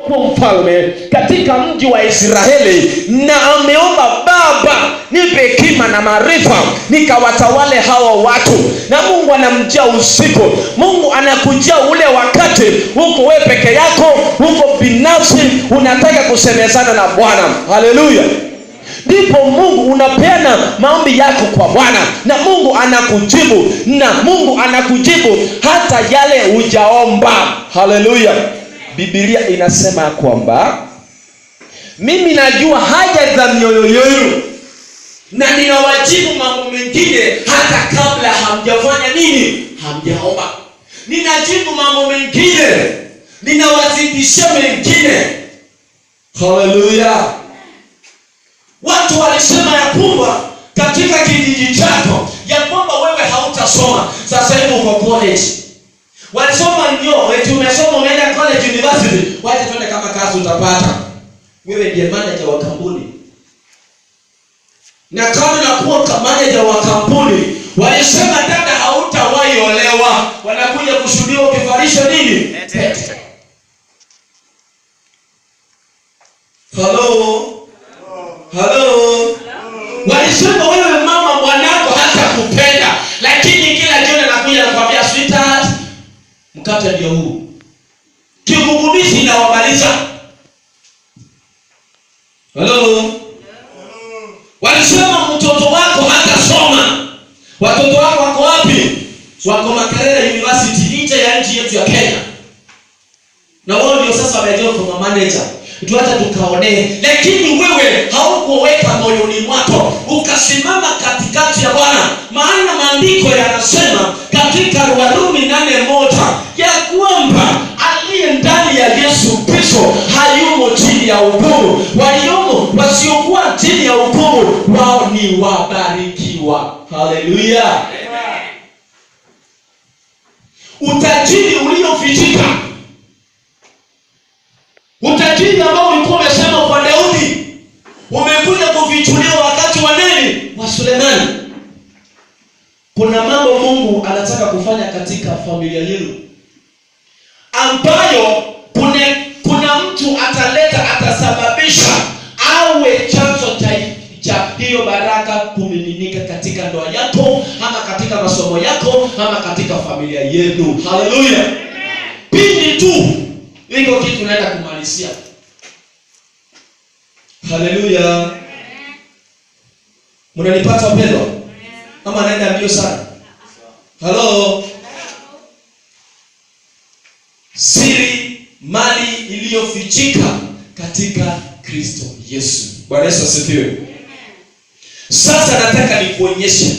kwa mfalme katika mji wa Israeli, na ameomba, Baba nipe hekima na maarifa nikawatawale hawa watu. Na Mungu anamjia usiku, Mungu anakujia ule wakati huko wewe peke yako, huko binafsi unataka kusemezana na Bwana. Haleluya. Ndipo Mungu unapeana maombi yako kwa Bwana, na Mungu anakujibu, na Mungu anakujibu hata yale hujaomba. Haleluya. Biblia inasema kwamba mimi najua haja za mioyo yenu na ninawajibu mambo mengine hata kabla hamjafanya nini? Hamjaomba. Ninajibu mambo mengine, ninawazidishia mengine. Haleluya. Watu walisema ya kwamba katika kijiji chako ya kwamba wewe hautasoma. Sasa hivi uko college. Walisoma ndio, eti umesoma umeenda college university, wacha tuone kama kazi utapata. Wewe ndiye manager wa kampuni. Na kama unakuwa manager wa kampuni, walisema dada hautawahi olewa, wanakuja kushuhudia ukivalisha nini? Hello. Walisema wewe mama bwanako hata kupenda, lakini kila jioni anakuja anakuambia sweetheart, mkate ndio huu. Kigugumizi inawamaliza. Hello. Walisema mtoto wako hatasoma. Watoto wako wako wapi? Wako Makerere University nje ya nchi yetu ya Kenya. Na wao ndio sasa wamejua kama manager. Tuacha tukaone, lakini wewe haukuweka moyoni mwako ukasimama katikati ya Bwana. Maana maandiko yanasema katika Warumi 8:1 ya kwamba aliye ndani ya Yesu Kristo hayumo chini ya hukumu. Waliomo wasiokuwa chini ya hukumu, wao ni wabarikiwa. Haleluya. Utajiri uliofichika, utajiri ambao ulikuwa umesema kwa Daudi, umekuja kufichuliwa wakati wa nini? Wa Sulemani. Kuna mambo Mungu anataka kufanya katika familia yenu, ambayo kuna mtu atasababisha awe chanzo cha hiyo baraka kumiminika katika ndoa yako, ama katika masomo yako, ama katika familia yenu. Haleluya. Pindi tu iko kitu naenda kumalizia. Haleluya. Mnanipata wapendwa? Ama naenda mbio sana? Hello. Siri mali iliyofichika katika Kristo Yesu. Bwana Yesu asifiwe. Sasa nataka nikuonyeshe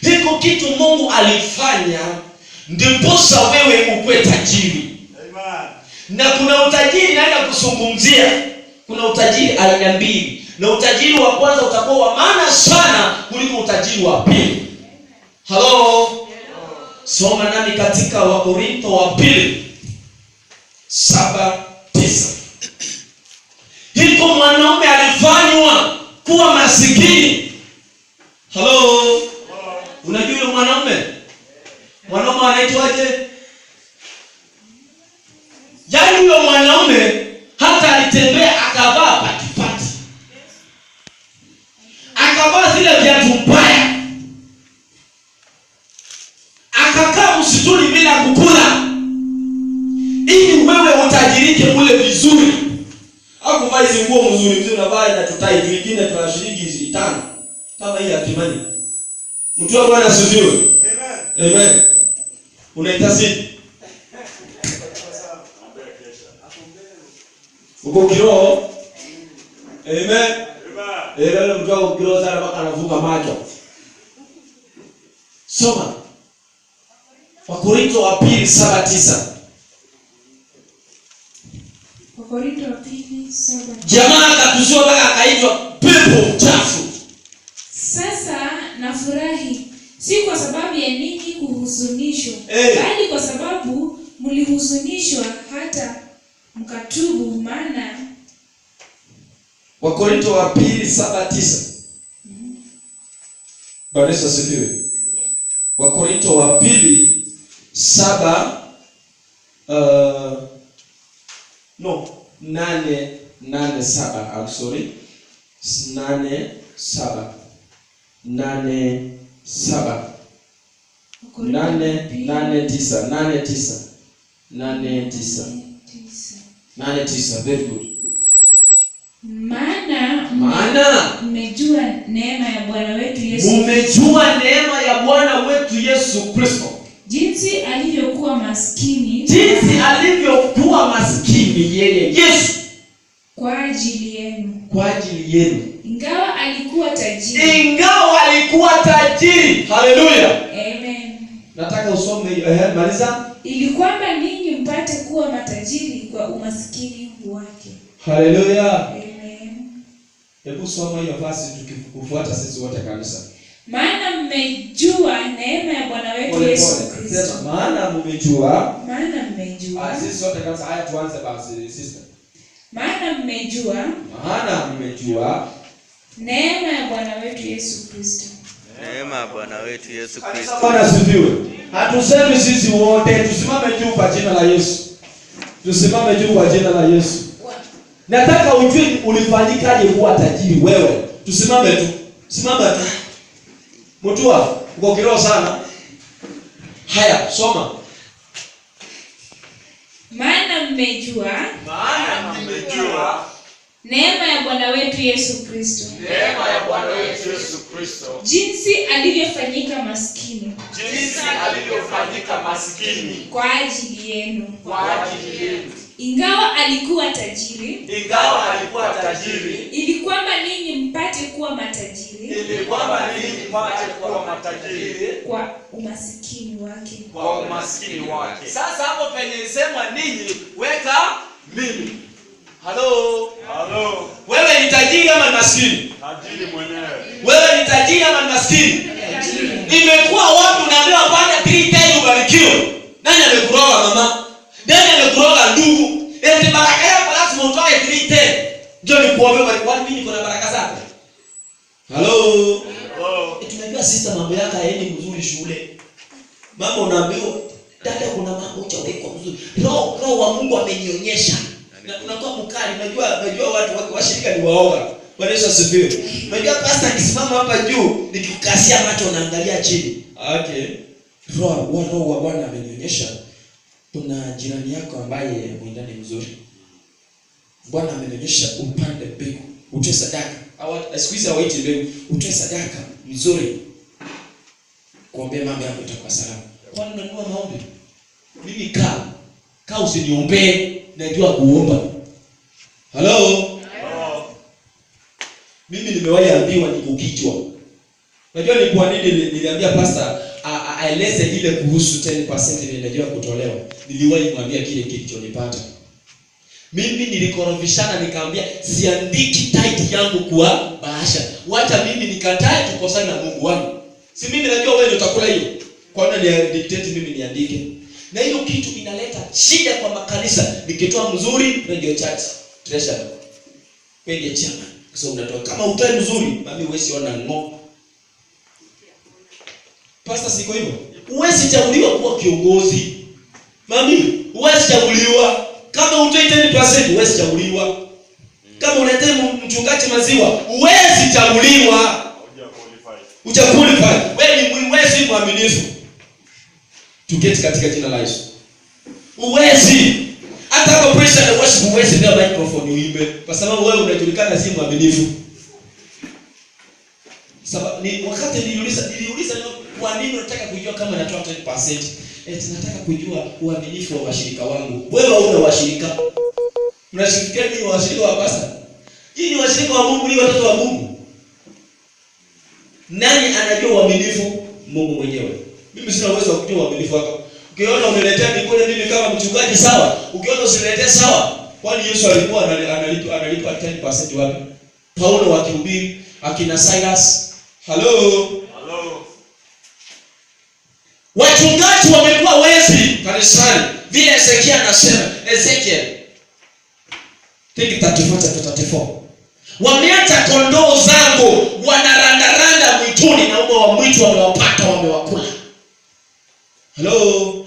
hiko kitu Mungu alifanya ndiposa wewe ukwe tajiri. Na kuna utajiri naenda kuzungumzia. Kuna utajiri aina mbili. Na utajiri wa kwanza utakuwa wa maana sana kuliko utajiri wa pili. Hello. Soma nami katika Wakorintho wa pili 7:9. Hiko mwanaume alifanywa kuwa masikini. Hello. Unajua yule mwanaume? Mwanaume anaitwaje? Yaani yule mwanaume hata alitembea akavaa patipati, akavaa zile viatu mbaya, akakaa msituni bila kukula, ili wewe utajirike ule vizuri. Hakuvaa hizo nguo mzuri unavaa na tutai vingine tuna shilingi 5 kama hii ya Kimani. Mtu wa Bwana asifiwe. Amen. Amen. Unaitasi uko kiroho. Amen. Amen. Mtu wa kiroho sana mpaka anavuka macho. Soma Wakorintho wa pili 7:9. Wakorintho wa pili 7. Jamaa akatuzua mpaka akaitwa pepo chafu. Sasa nafurahi si kwa sababu ya ninyi kuhuzunishwa, bali kwa sababu mlihuzunishwa hata mkatubu. Maana Wakorintho wa pili 7:9. Bwana Yesu asifiwe. Wakorintho wa pili 7 8:7. I'm sorry. 8:7. 8:7. 8:9. Very good. Maana mmejua neema ya Bwana wetu Yesu. Mmejua neema ya Bwana wetu Yesu Kristo. Jinsi alivyokuwa maskini yeye Yesu kwa ajili yenu. Ingawa alikuwa tajiri. Haleluya. Amen. Nataka usome maliza. Ili kwamba ninyi mpate kuwa matajiri kwa umaskini wake. Haleluya. Amen. Hebu soma hiyo verse tukifuata sisi wote kanisa. Maana mmejua neema ya Bwana wetu Yesu Kristo. Maana mmejua. Sisi wote kanisa, haya tuanze basi sister. Maana mmejua neema ya Bwana wetu Yesu Kristo. Bwana asifiwe. Hatusemi sisi wote, tusimame juu kwa jina la Yesu. Nataka ujue ulifanyikaje kuwa tajiri wewe. Tusimame tu. Simama tu. Mtua, uko kiroho sana. Haya, soma. Maana mmejua neema ya Bwana wetu Yesu Kristo. Jinsi alivyofanyika maskini. Kwa ajili yenu. Ingawa alikuwa tajiri. Ili kwamba ninyi mpate kuwa matajiri. Kwa umaskini wake. Sasa hapo penye sema ninyi weka mimi. Halo. Wewe ni tajiri ama maskini? Tajiri mwenyewe. Wewe ni tajiri ama maskini? Imekuwa watu naambiwa bwana 3 times ubarikiwe. Nani amekuroga mama? Nani amekuroga ndugu? Eti baraka yako lazima utoe 3 times. Ndio nikuombe bali mimi niko na baraka zako. Halo. Tunajua sister mambo yako haendi mzuri shule. Mama unaambiwa dada kuna mambo hujawekwa mzuri. Roho wa Mungu amenionyesha. Na tunakuwa mkali, unajua watu washirika ni waoga. Bwana Yesu asifiwe. Unajua pastor akisimama hapa juu nikikukasia macho unaangalia chini. Okay. Roho wa Bwana amenionyesha kuna jirani yako ambaye mwendani mzuri. Bwana amenionyesha upande mbegu, utoe sadaka. Siku hizi hawaiti mbegu, utoe sadaka mzuri. Kuombea mambo yako itakuwa salama. Kwani unanua maombi? Mimi kaa usiniombee. Najua kuomba. Hello. Mimi nimewahi ambiwa niko kichwa. Unajua ni kwa nini niliambia pastor aeleze ile kuhusu 10% ile najua kutolewa. Niliwahi kumwambia kile kilichonipata. Mimi nilikorofishana nikamwambia siandiki tithe yangu kwa bahasha. Wacha mimi nikatae tukosane na Mungu wangu. Si mimi najua wewe ndio utakula hiyo. Kwa nini ni dictate mimi niandike? Na hiyo kitu inaleta shida kwa makanisa. Nikitoa mzuri radio church treasure. Kwenye chama. So unatoa kama utoe mzuri, mami huwezi ona ngo. Pastor siko hivyo. Huwezi chaguliwa kuwa kiongozi. Mami, huwezi chaguliwa. Kama utoe 10% huwezi chaguliwa. Kama unataka mchungaji maziwa, huwezi chaguliwa. Hujaqualify. Wewe ni huwezi muaminifu. Tuketi katika jina la Yesu. Uwezi. Hata kama praise and worship uwezi ndio microphone uimbe. Kwa sababu wewe unajulikana si mwaminifu. Sababu ni wakati niliuliza kwa nini unataka kujua kama natoa 10%? Nataka kujua uaminifu wa washirika wangu. Wewe una washirika. Mnashirikia nini washirika wa pastor? Hii ni washirika wa Mungu, ni watoto wa Mungu. Nani anajua uaminifu? Mungu mwenyewe. Mimi sina uwezo wa kujua uaminifu wako. Ukiona uniletea nikule mimi kama mchungaji sawa, ukiona usiniletee sawa. Kwani Yesu alikuwa analipa 10% wapi? Paulo akihubiri, akina Silas. Hello. Wachungaji wamekuwa wezi kanisani. Vile Ezekiel anasema, Ezekiel 34. Wameacha kondoo zangu wanarandaranda mwituni na umo wa mwitu wamewapata wamewakula. Hello.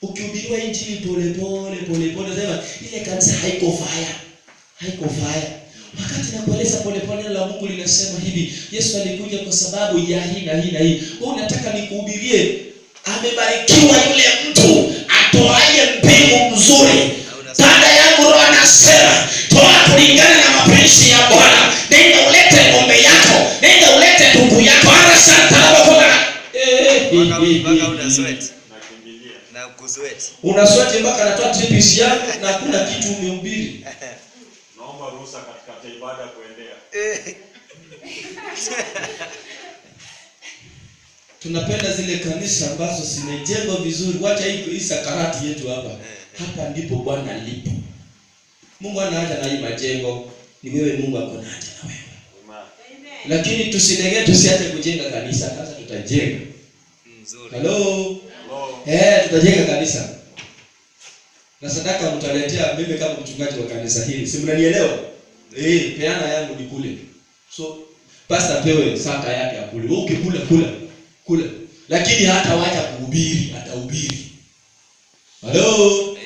Ukihubiri unajua injili pole sema ile kanisa haiko fire. Wakati nakueleza pole la Mungu linasema hivi, Yesu alikuja kwa sababu ya hii na hii na hii. Wewe unataka nikuhubirie amebarikiwa yule mtu atoaye mbegu mzuri. Dada yangu Roho anasema toa kulingana na mapenzi ya Bwana. Nenda ulete ng'ombe yako, nenda ulete ndugu yako. Ara santa mpaka una sweat na kusweat. Una sweat mpaka anatoa tripis yako na hakuna kitu umehubiri. Naomba ruhusa katika ibada kuendea. Tunapenda zile kanisa ambazo zimejengwa vizuri. Wacha hii sakarati yetu hapa. Hapa ndipo Bwana alipo. Mungu ana haja na hii majengo. Ni wewe Mungu ako na haja na wewe. Amen. Lakini tusilegee, tusiache kujenga kanisa. Sasa tutajenga. Nzuri. Hello. Tutajenga kanisa. Na sadaka mtaletea mimi kama mchungaji wa kanisa hili. Si mnanielewa? Peana yangu ni kule. So pastor pewe saka yake ya kule. Wewe ukikula. Lakini hata wacha kuhubiri, atahubiri. Hello.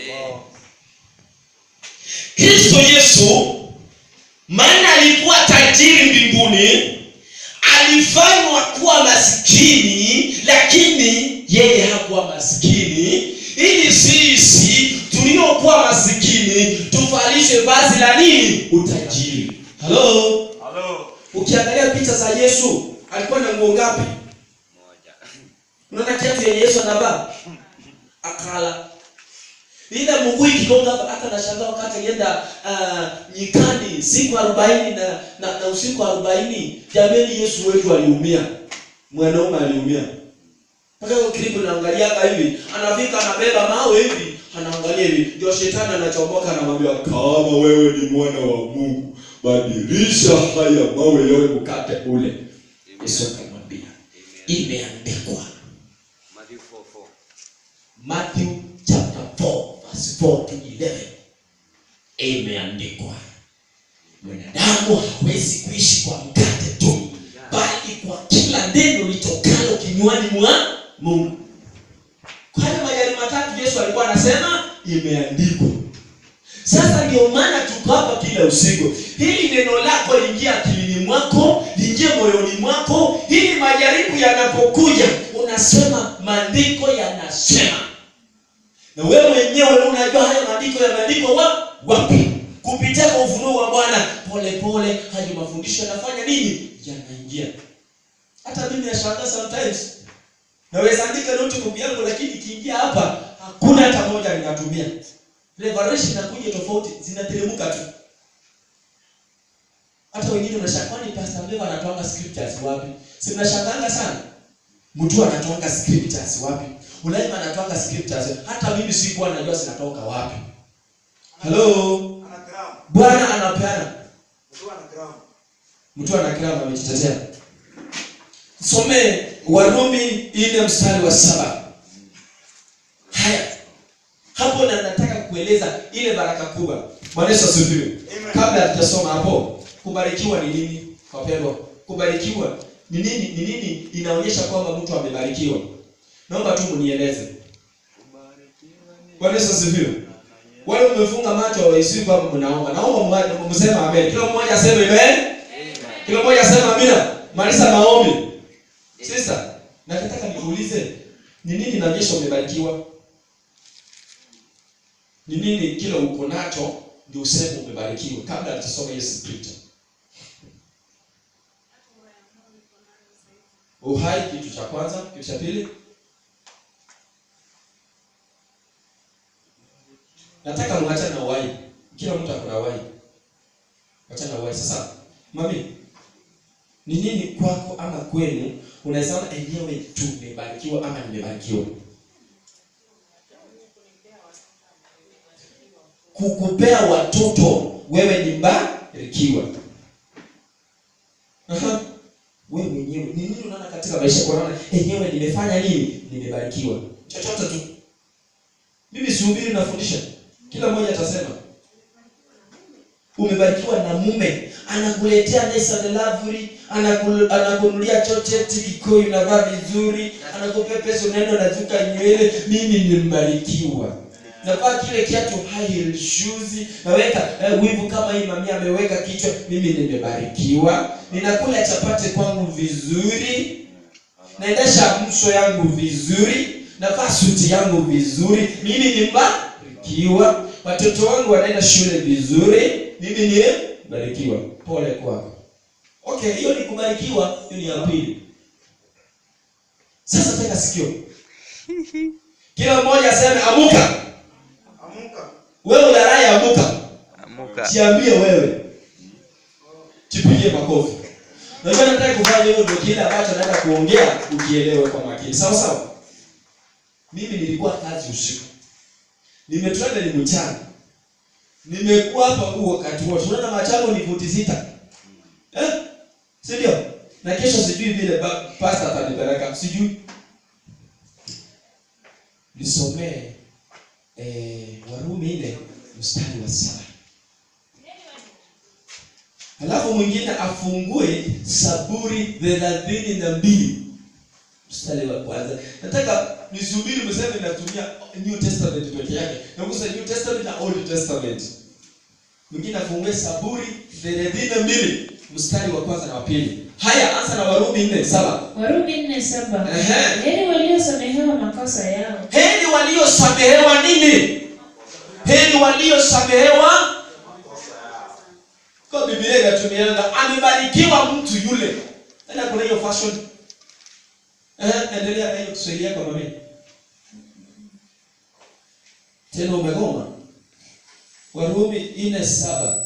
Kristo Yesu maana alikuwa tajiri mbinguni, alifanywa kuwa maskini, lakini yeye hakuwa maskini ili sisi tuliokuwa maskini tuvalishe vazi la nini? Utajiri. Hello. Ukiangalia picha za Yesu, alikuwa na nguo ngapi? Moja. Unaona kiatu ya Yesu anavaa? Akala. Ila Mungu ikigonga hata nashangaa wakati alienda nyikani siku 40 na usiku 40, jamani Yesu wetu aliumia. Mwanaume aliumia. Mpaka kwa klipu naangalia hivi, anafika anabeba mawe hivi, anaangalia hivi, ndio shetani anachomoka anamwambia kama wewe ni mwana wa Mungu, badilisha haya mawe yote mkate ule. Yesu akamwambia, imeandikwa. Matthew chapter 4 verse 4 to 11. Imeandikwa, mwanadamu hawezi kuishi kwa mkate tu, bali kwa kila neno litokalo kinywani mwa Mungu. Kwa hiyo majani matatu Yesu alikuwa anasema imeandikwa. Sasa ndio maana tuko hapa kila usiku. Hili neno lako liingie akilini mwako, liingie moyoni mwako, ili majaribu yanapokuja unasema maandiko yanasema. Na wewe mwenyewe unajua haya maandiko yameandikwa wapi? Kupitia kwa ufunuo wa Bwana, pole hadi mafundisho yanafanya nini? Yanaingia. Hata mimi nashangaa sometimes. Naweza andika notebook yangu lakini kiingia hapa hakuna hata moja ninatumia. Revelation inakuja tofauti, zinateremka tu. Hata wengine wanashangaa ni pastor Mbeva anatoanga scriptures wapi? Si mnashangaa sana. Mtu anatoanga scriptures wapi? Ulaima anatoanga scriptures. Hata mimi sikuwa najua zinatoka wapi. Hello. Bwana anapeana. Mtu ana kiramu amejitetea. Some Warumi 4:7. Haya. Hapo na nataka kueleza ile baraka kubwa. Bwana Yesu asifiwe. Kabla hatujasoma hapo, kubarikiwa ni nini? Wapendwa, kubarikiwa ni nini? Ni nini inaonyesha kwamba mtu amebarikiwa? Naomba tu mnieleze. Bwana Yesu asifiwe. Wale mmefunga macho waisifu hapo mnaomba. Naomba msema amen. Kila mmoja aseme amen. Kila mmoja asema amina. Maliza maombi. Sasa, nataka nikuulize, ni nini inaonyesha umebarikiwa? Ni nini kila uko nacho ndio useme umebarikiwa? Kabla tusome hiyo scripture. Uhai kitu cha kwanza, kitu cha pili. Nataka muachane na uhai. Kila mtu akona uhai. Achana na uhai sasa. Mami, ni nini kwako ama kwenu unaweza ona enyewe tumebarikiwa ama nimebarikiwa? Kukupea watoto wewe ni mbarikiwa. Wewe mwenyewe ni nini unaona katika maisha yako unaona enyewe nimefanya nini? Nimebarikiwa. Chochote tu. Mimi sihubiri nafundisha. Kila mmoja atasema umebarikiwa na mume, anakuletea nice and lovely, anakunulia chochote kikoi unavaa vizuri, anakupea pesa unaenda unazuka nywele, mimi nimebarikiwa. navaa kile kiatu high heel shoes, naweka wivu kama hii mami ameweka kichwa, mimi nimebarikiwa. Ninakula chapati kwangu vizuri, naendesha mso yangu vizuri, navaa suti yangu vizuri, mimi nimebarikiwa. Watoto wangu wanaenda shule vizuri, mimi nimebarikiwa. Pole kwako. Okay, hiyo ni kubarikiwa, hiyo ni ya pili. Sasa teka sikio. Kila mmoja aseme amuka. Amuka. Wewe unarai amuka. Amuka. Jiambie wewe. Jipigie makofi. Na mimi nataka kufanya hiyo ndio kile ambacho naenda kuongea ukielewe kwa makini. Sawa sawa? Mimi nilikuwa kazi usiku. Nimetrenda ni mchana. Nimekuwa hapa huu wakati wote. Unaona machango ni futi 6. Si ndio? Na kesho sijui vile pastor atanipeleka. Sijui. Nisomee Warumi 4 mstari wa 7. Halafu mwingine afungue Zaburi 32 mstari wa kwanza. Nataka nisubiri mseme natumia New Testament pekee yake. Nakusa New Testament na Old Testament. Mwingine afungue Zaburi 32 mstari wa kwanza na wa pili. Haya, anza na Warumi 4:7. Warumi 4:7. Heri waliosamehewa makosa yao. Heri waliosamehewa nini? Heri waliosamehewa makosa yao. Kwa Biblia inatumianga amebarikiwa mtu yule. Tena kuna hiyo fashion. Endelea na hiyo Kiswahili yako mami. Tena umegoma. Warumi 4:7.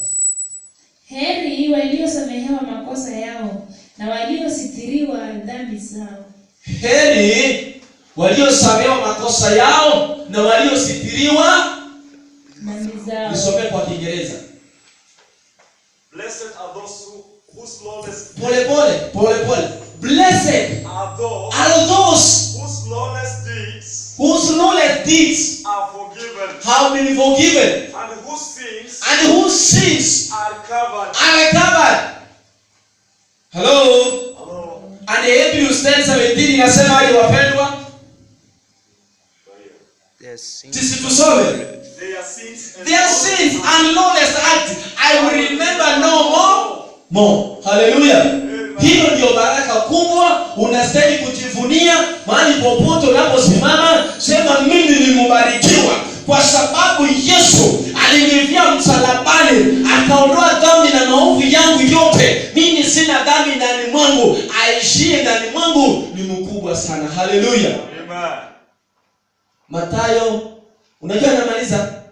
Heri waliosamehewa makosa yao na waliositiriwa dhambi zao. Heri waliosamehewa makosa yao na waliositiriwa dhambi zao. Nisome kwa Kiingereza. Blessed are those whose lawless Pole. Blessed are those whose lawless deeds are forgiven, have been forgiven, and whose sins are covered. Hello. And Hebrews 10:17 inasema aje wapendwa? Yes. Sisi tusome. Their sins and lawless acts I will remember no more. Hallelujah. Hiyo ndio baraka kubwa unastahili kujivunia mahali popote unaposimama. Sema mimi nimebarikiwa kwa sababu Yesu alinifia msalabani akaondoa dhambi na maovu yangu yote. Mimi sina dhambi ndani mwangu, aishie ndani mwangu ni mkubwa sana. Hallelujah. Amen. Mathayo, unajua namaliza?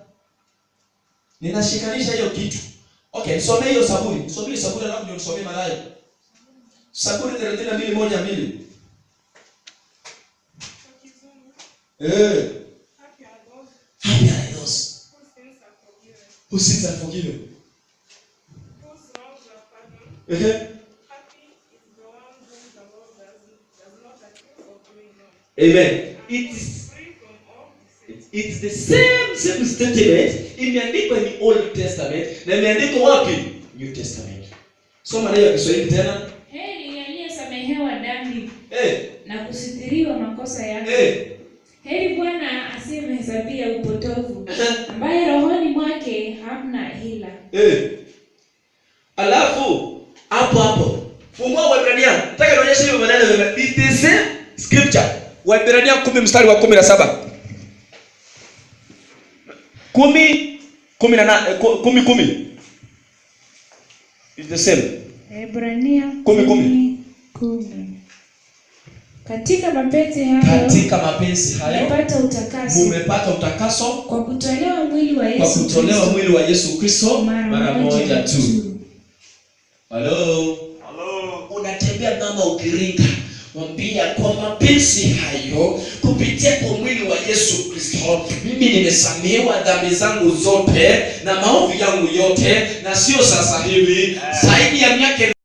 Ninashikanisha hiyo kitu. Okay, nisome hiyo Zaburi. Nisome Zaburi alafu ndio nisome Mathayo. Zaburi 32:1-2. Happy are those whose sins are forgiven. Happy is the one whom the Lord does not accuse of doing wrong. Amen. It's the same statement imeandikwa ni Old Testament na imeandikwa wapi? New Testament. Soma leo Kiswahili tena. Heri aliyesamehewa dhambi na kusitiriwa makosa yake. Heri Bwana asiyemhesabia upotovu, ambaye rohoni mwake hamna hila. Alafu hapo fungua Waebrania. Nataka nionyeshe hiyo maneno. It is a scripture. Waebrania 10 mstari wa 17. 10:18 It's the same. Waebrania 10:10. Katika mapenzi hayo mmepata utakaso kwa kutolewa mwili wa Yesu Kristo mara moja tu. Hello. Unatembea kama ukiringa. Mwambie kwa mapenzi hayo kupitia kwa mwili wa Yesu Kristo mimi nimesamehewa dhambi zangu zote na maovu yangu yote, na sio sasa hivi, zaidi ya miaka